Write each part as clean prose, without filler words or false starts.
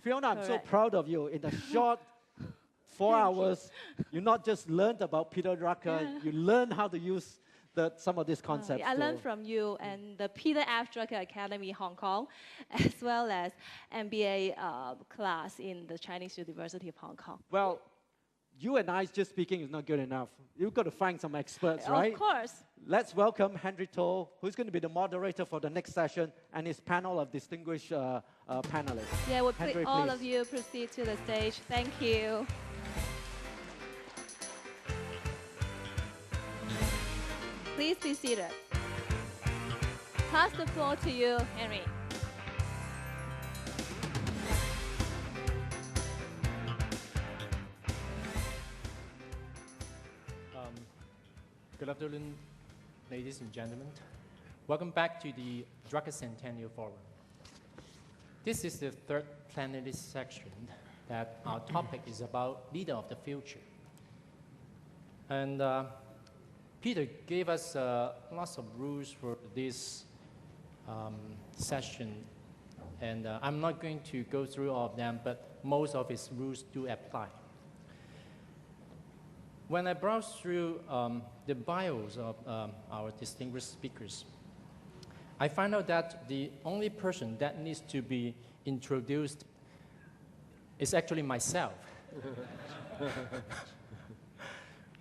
Fiona, I'm so Correct. proud of you. In a short 4 hours, you not just learned about Peter Drucker, Yeah. you learned how to use some of these concepts. I learned from you and the Peter F. Drucker Academy Hong Kong, as well as MBA class in the Chinese University of Hong Kong. Well, you and I just speaking is not good enough. You've got to find some experts, right? Of course. Let's welcome Henry To, who's going to be the moderator for the next session, and his panel of distinguished panelists. Yeah, we'll Henry, all please. of you proceed to the stage. Thank you. Please be seated. Pass the floor to you, Henry. Good afternoon, ladies and gentlemen. Welcome back to the Drucker Centennial Forum. This is the third plenary section that our topic is about leader of the future. And Peter gave us lots of rules for this session. And I'm not going to go through all of them, but most of his rules do apply. When I browsed through the bios of our distinguished speakers, I found out that the only person that needs to be introduced is actually myself.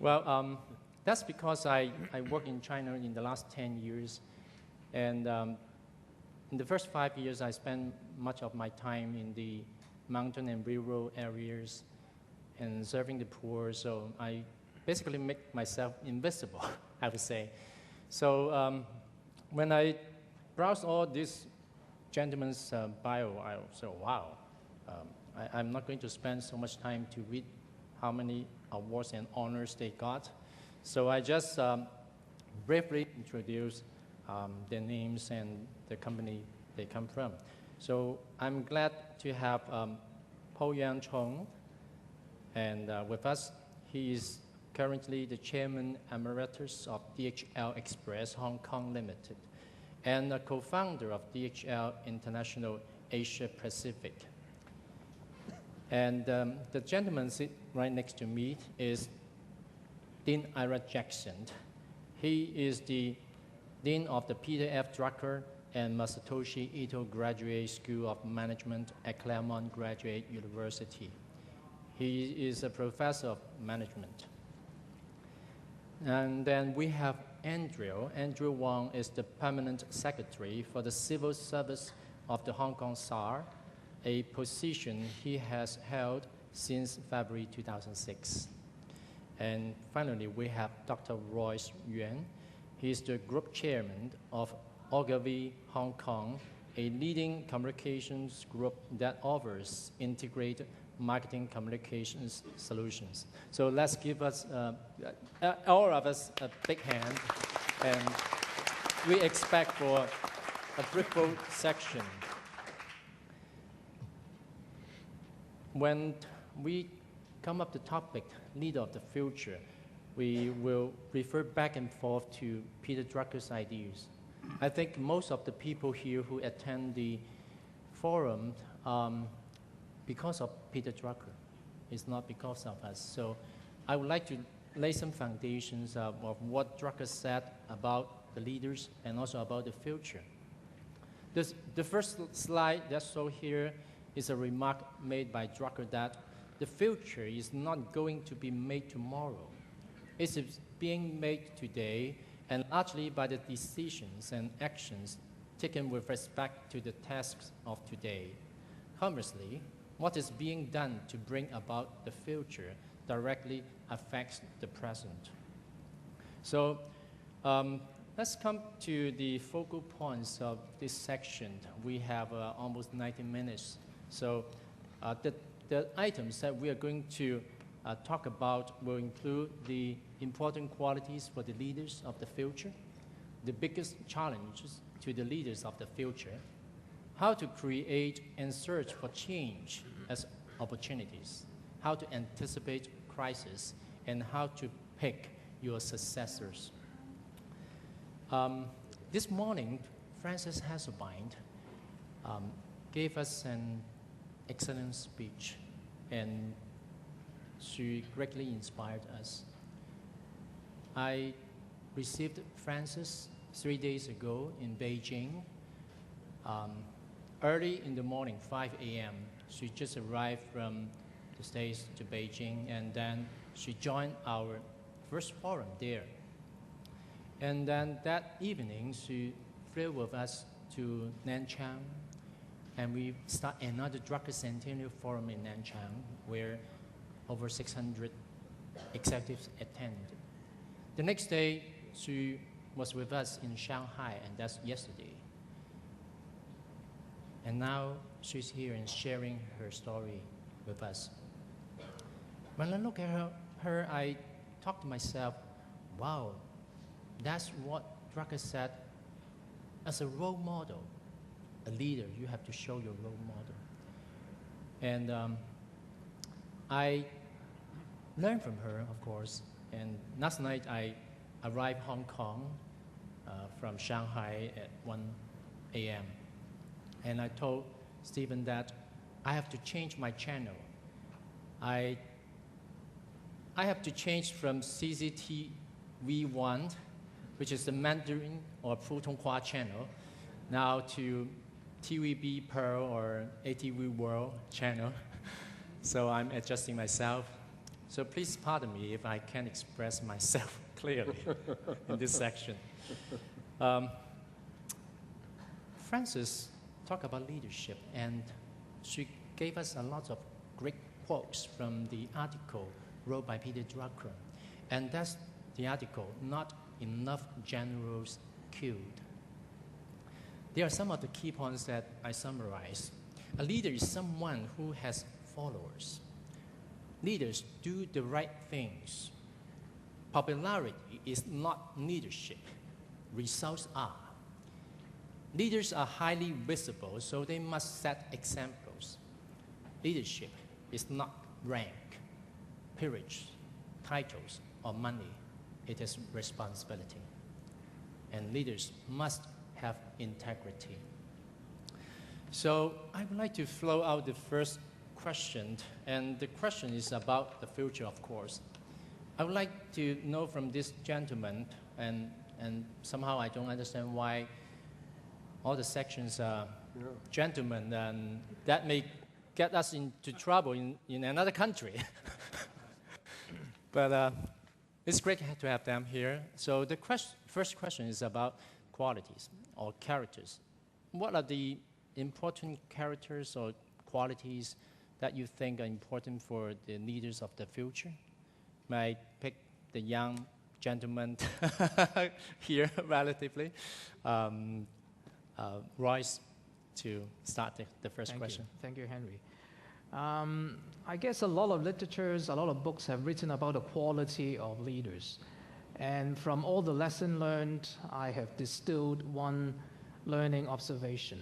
Well, that's because I worked in China in the last 10 years, and in the first 5 years, I spent much of my time in the mountain and rural areas and serving the poor, so I basically make myself invisible, I would say. So when I browsed all these gentlemen's bio, I said, wow, I'm not going to spend so much time to read how many awards and honors they got. So I just briefly introduce their names and the company they come from. So I'm glad to have Paul Yang Chong, and with us, he is currently the Chairman Emeritus of DHL Express Hong Kong Limited, and a co-founder of DHL International Asia Pacific. And the gentleman sitting right next to me is Dean Ira Jackson. He is the Dean of the Peter F. Drucker and Masatoshi Ito Graduate School of Management at Claremont Graduate University. He is a professor of management. And then we have Andrew. Andrew Wong is the permanent secretary for the Civil Service of the Hong Kong SAR, a position he has held since February 2006. And finally, we have Dr. Royce Yuan. He is the group chairman of Ogilvy Hong Kong, a leading communications group that offers integrated marketing communications solutions. So let's give us, all of us, a big hand. And we expect for a fruitful section. When we come up the topic, leader of the future, we will refer back and forth to Peter Drucker's ideas. I think most of the people here who attend the forum because of Peter Drucker. It's not because of us. So I would like to lay some foundations of what Drucker said about the leaders and also about the future. The first slide that's shown here is a remark made by Drucker that the future is not going to be made tomorrow. It's being made today, and largely by the decisions and actions taken with respect to the tasks of today. Conversely, what is being done to bring about the future directly affects the present. So let's come to the focal points of this section. We have almost 90 minutes. So the items that we are going to talk about will include the important qualities for the leaders of the future, the biggest challenges to the leaders of the future, how to create and search for change as opportunities, how to anticipate crisis, and how to pick your successors. This morning, Frances Hesselbein gave us an excellent speech, and she greatly inspired us. I received Frances 3 days ago in Beijing. Early in the morning, 5 a.m., she just arrived from the States to Beijing, and then she joined our first forum there. And then that evening, she flew with us to Nanchang, and we start another Drucker Centennial Forum in Nanchang, where over 600 executives attended. The next day, she was with us in Shanghai, and that's yesterday. And now she's here and sharing her story with us. When I look at her, I talk to myself, wow, that's what Drucker said. As a role model, a leader, you have to show your role model. And I learned from her, of course. And last night I arrived Hong Kong from Shanghai at 1 a.m. And I told Stephen that I have to change my channel. I have to change from CCTV1, which is the Mandarin or Putonghua channel, now to TVB Pearl or ATV World channel. So I'm adjusting myself. So please pardon me if I can't express myself clearly in this section. Frances talked about leadership, and she gave us a lot of great quotes from the article wrote by Peter Drucker. And that's the article, Not Enough Generals Killed. There are some of the key points that I summarize. A leader is someone who has followers. Leaders do the right things. Popularity is not leadership. Results are. Leaders are highly visible, so they must set examples. Leadership is not rank, peerage, titles, or money. It is responsibility. And leaders must have integrity. So I would like to flow out the first question, and the question is about the future, of course. I would like to know from this gentleman, and somehow I don't understand why all the sections are gentlemen, and that may get us into trouble in another country. But it's great to have them here. So the first question is about qualities or characters. What are the important characters or qualities that you think are important for the leaders of the future? May I pick the young gentleman here relatively? Royce, to start the first question. Thank you, Henry. I guess a lot of literatures, a lot of books have written about the quality of leaders. And from all the lessons learned, I have distilled one learning observation.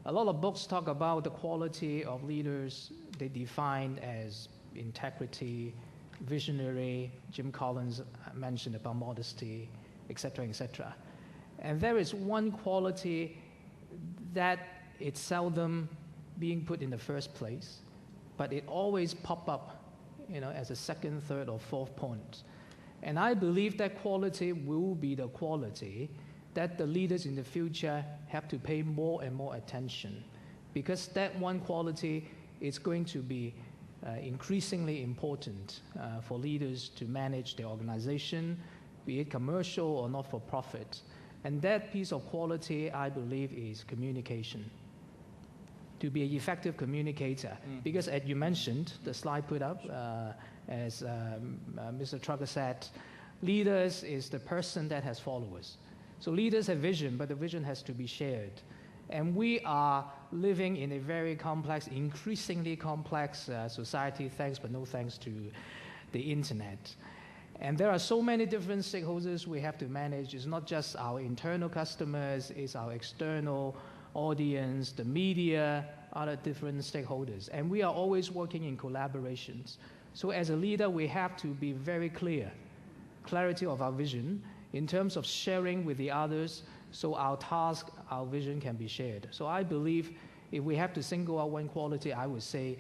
A lot of books talk about the quality of leaders. They define as integrity, visionary. Jim Collins mentioned about modesty, etc., etc. And there is one quality that it's seldom being put in the first place, but it always pop up, as a second, third, or fourth point. And I believe that quality will be the quality that the leaders in the future have to pay more and more attention, because that one quality is going to be increasingly important for leaders to manage their organization, be it commercial or not-for-profit. And that piece of quality, I believe, is communication. To be an effective communicator. Because as you mentioned, the slide put up, as Mr. Drucker said, leaders is the person that has followers. So leaders have vision, but the vision has to be shared. And we are living in a very complex, increasingly complex society, thanks but no thanks to the internet. And there are so many different stakeholders we have to manage. It's not just our internal customers, it's our external audience, the media, other different stakeholders. And we are always working in collaborations. So as a leader, we have to be very clear, clarity of our vision in terms of sharing with the others, so our task, our vision can be shared. So I believe If we have to single out one quality, I would say